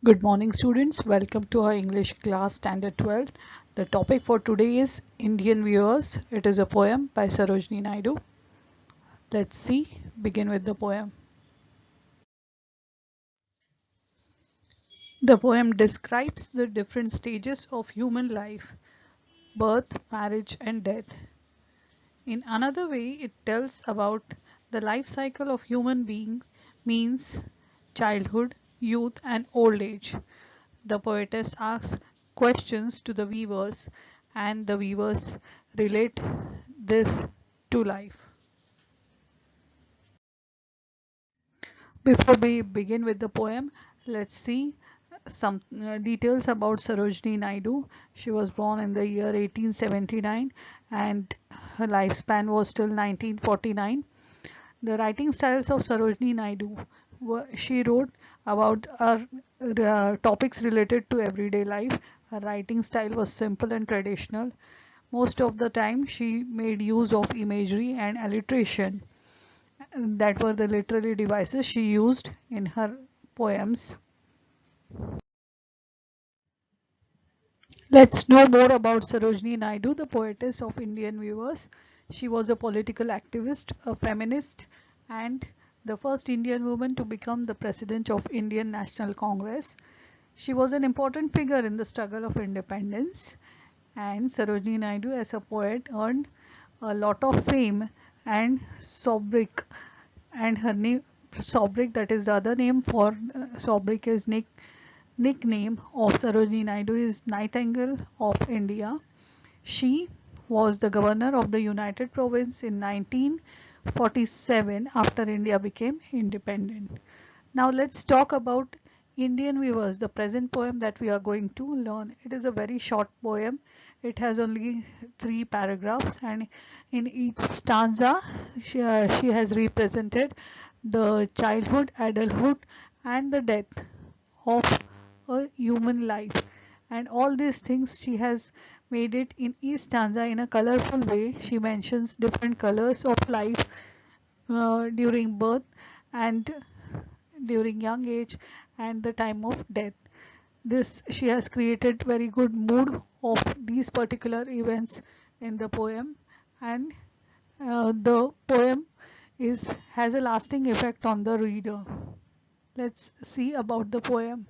Good morning, students. Welcome to our English class standard 12. The topic for today is Indian Viewers. It is a poem by Sarojini Naidu. Let's see. Begin with the poem. The poem describes the different stages of human life: birth, marriage, and death. In another way, it tells about the life cycle of human being, means childhood, youth, and old age. The poetess asks questions to the weavers, and the weavers relate this to life. Before we begin with the poem, let's see some details about Sarojini Naidu. She was born in the year 1879 and her lifespan was till 1949. The writing styles of Sarojini Naidu she wrote about topics related to everyday life. Her writing style was simple and traditional. Most of the time, she made use of imagery and alliteration. That were the literary devices she used in her poems. Let's know more about Sarojini Naidu, the poetess of Indian Weavers. She was a political activist, a feminist, and the first Indian woman to become the president of Indian National Congress. She was an important figure in the struggle of independence, and Sarojini Naidu as a poet earned a lot of fame and sobriquet, and her name sobriquet, that is the other name for sobriquet, is nickname of Sarojini Naidu is Nightingale of India. She was the governor of the United Province in 1947 after India became independent. Now let's talk about Indian Weavers, the present poem that we are going to learn. It is a very short poem. It has only 3 paragraphs, and in each stanza she has represented the childhood, adulthood, and the death of a human life. And all these things she has made it in each stanza in a colorful way. She mentions different colors of life during birth and during young age and the time of death. This she has created very good mood of these particular events in the poem, and the poem is has a lasting effect on the reader. Let's see about the poem.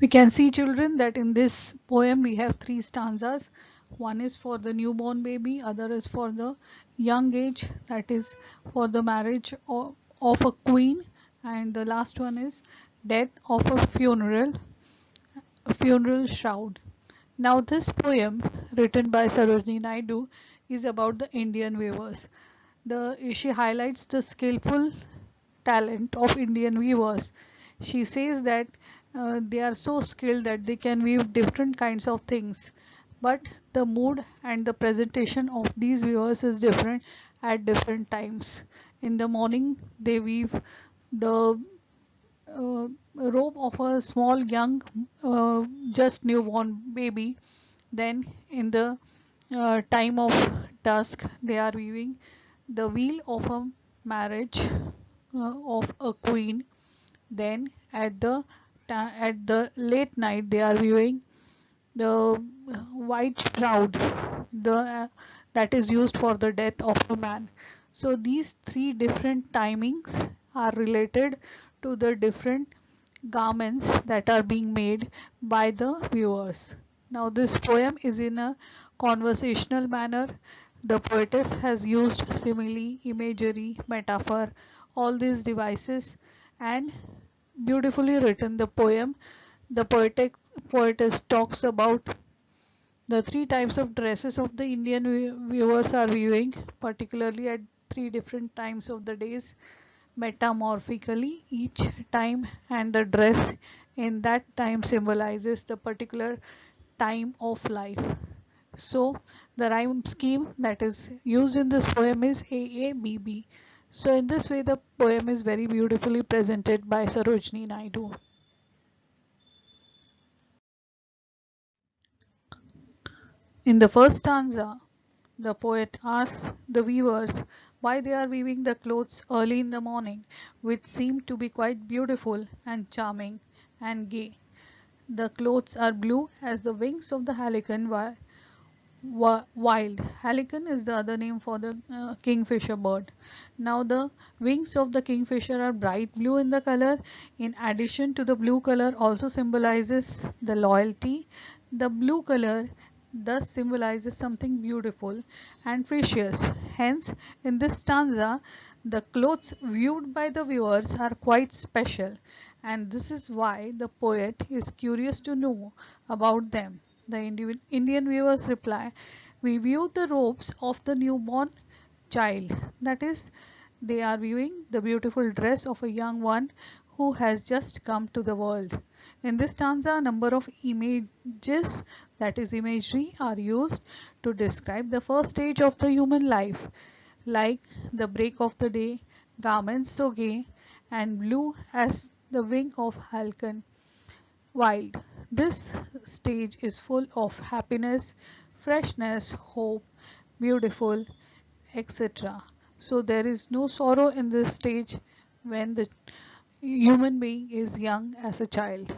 We can see, children, that in this poem we have 3 stanzas. One is for the newborn baby, other is for the young age, that is for the marriage of a queen, and the last one is death of a funeral shroud. Now this poem, written by Sarojini Naidu, is about the Indian weavers. She highlights the skillful talent of Indian weavers. She says that they are so skilled that they can weave different kinds of things, but the mood and the presentation of these weavers is different at different times. In the morning, they weave the robe of a small young, just newborn baby. Then, in the time of dusk, they are weaving the wheel of a marriage of a queen. Then at the late night they are viewing the white shroud, the that is used for the death of a man. So these 3 different timings are related to the different garments that are being made by the viewers. Now this poem is in a conversational manner. The poetess has used simile, imagery, metaphor, all these devices, and beautifully written the poem. The poetess talks about the 3 types of dresses of the Indian viewers are viewing, particularly at 3 different times of the days, metamorphically each time, and the dress in that time symbolizes the particular time of life. So the rhyme scheme that is used in this poem is AABB. So in this way the poem is very beautifully presented by Sarojini Naidu. In the first stanza, the poet asks the weavers, why they are weaving the clothes early in the morning, which seem to be quite beautiful and charming and gay. The clothes are blue as the wings of the Halican wild. Halican is the other name for the kingfisher bird. Now the wings of the kingfisher are bright blue in the color. In addition to the blue color also symbolizes the loyalty. The blue color thus symbolizes something beautiful and precious. Hence, in this stanza, the clothes viewed by the viewers are quite special, and this is why the poet is curious to know about them. The Indian viewers reply, we view the robes of the newborn child. That is, they are viewing the beautiful dress of a young one who has just come to the world. In this stanza, a number of images, that is imagery, are used to describe the first stage of the human life, like the break of the day, garments so gay and blue as the wing of Halcyon wild. This stage is full of happiness, freshness, hope, beautiful, etc. So there is no sorrow in this stage when the human being is young as a child.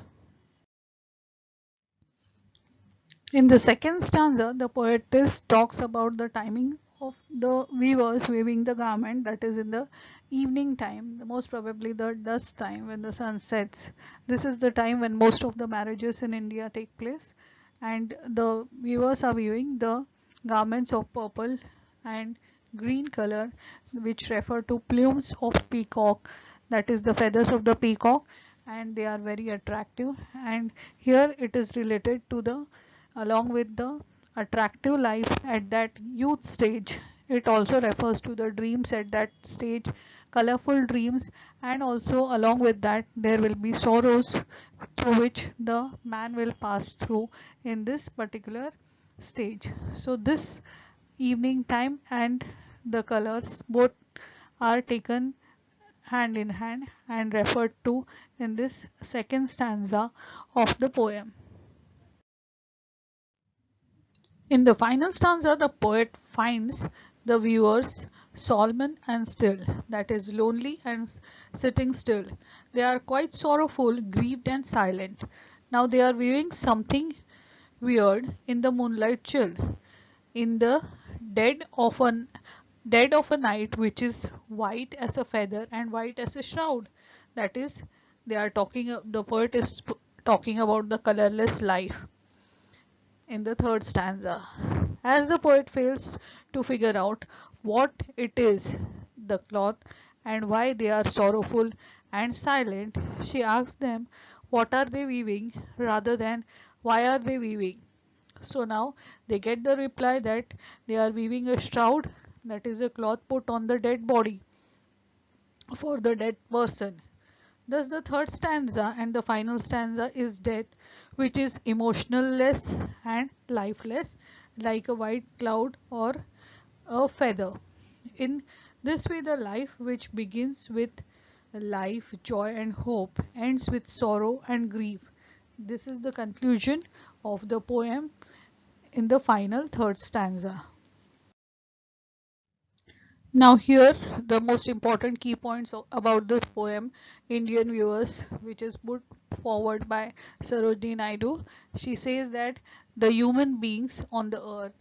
In the second stanza, the poetess talks about the timing of the weavers weaving the garment, that is in the evening time, most probably the dusk time when the sun sets. This is the time when most of the marriages in India take place, and the weavers are weaving the garments of purple and green color, which refer to plumes of peacock, that is the feathers of the peacock, and they are very attractive. And here it is related to the, along with the attractive life at that youth stage, it also refers to the dreams at that stage, colorful dreams, and also along with that there will be sorrows through which the man will pass through in this particular stage. So this evening time and the colors both are taken hand in hand and referred to in this second stanza of the poem. In the final stanza, the poet finds the viewers solemn and still, that is, lonely and sitting still. They are quite sorrowful, grieved, and silent. Now they are viewing something weird in the moonlight chill, in the dead of a dead of a night which is white as a feather and white as a shroud. That is, they are talking. The poet is talking about the colorless life in the third stanza. As the poet fails to figure out what it is, the cloth, and why they are sorrowful and silent, she asks them what are they weaving rather than why are they weaving. So now they get the reply that they are weaving a shroud, that is a cloth put on the dead body for the dead person. Thus the third stanza and the final stanza is death, which is emotionless and lifeless, like a white cloud or a feather. In this way, the life which begins with life, joy, and hope ends with sorrow and grief. This is the conclusion of the poem in the final third stanza. Now here the most important key points about this poem, Indian viewers, which is put forward by Sarojini Naidu. She says that the human beings on the earth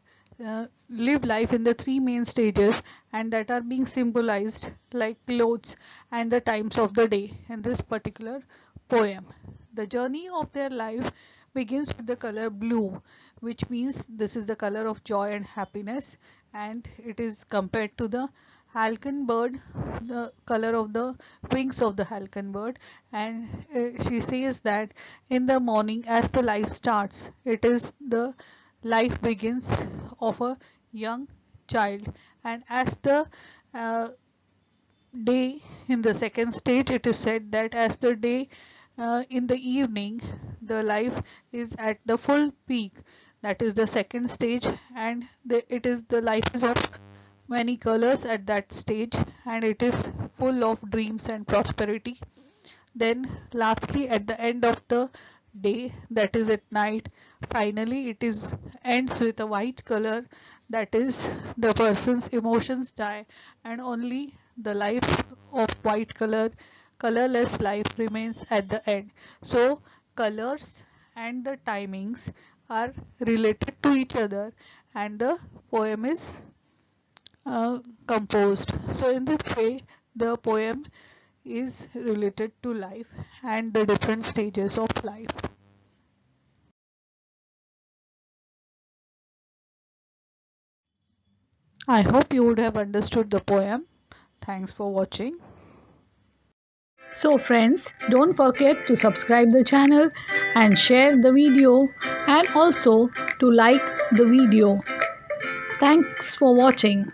live life in the three main stages, and that are being symbolized like clothes and the times of the day in this particular poem. The journey of their life begins with the color blue, which means this is the color of joy and happiness, and it is compared to the halcyon bird, the color of the wings of the halcyon bird. And she says that in the morning as the life starts, it is the life begins of a young child, and as the uh, day in the second stage, it is said that as the day in the evening, the life is at the full peak, that is the second stage, and it is the life is of many colors at that stage, and it is full of dreams and prosperity. Then lastly, at the end of the day, that is at night. Finally, it is ends with a white color, that is the person's emotions die, and only the life of white color, colorless life remains at the end. So, colors and the timings are related to each other, and the poem is composed. So, in this way, the poem is related to life and the different stages of life. I hope you would have understood the poem. Thanks for watching. So friends, don't forget to subscribe the channel and share the video and also to like the video. Thanks for watching.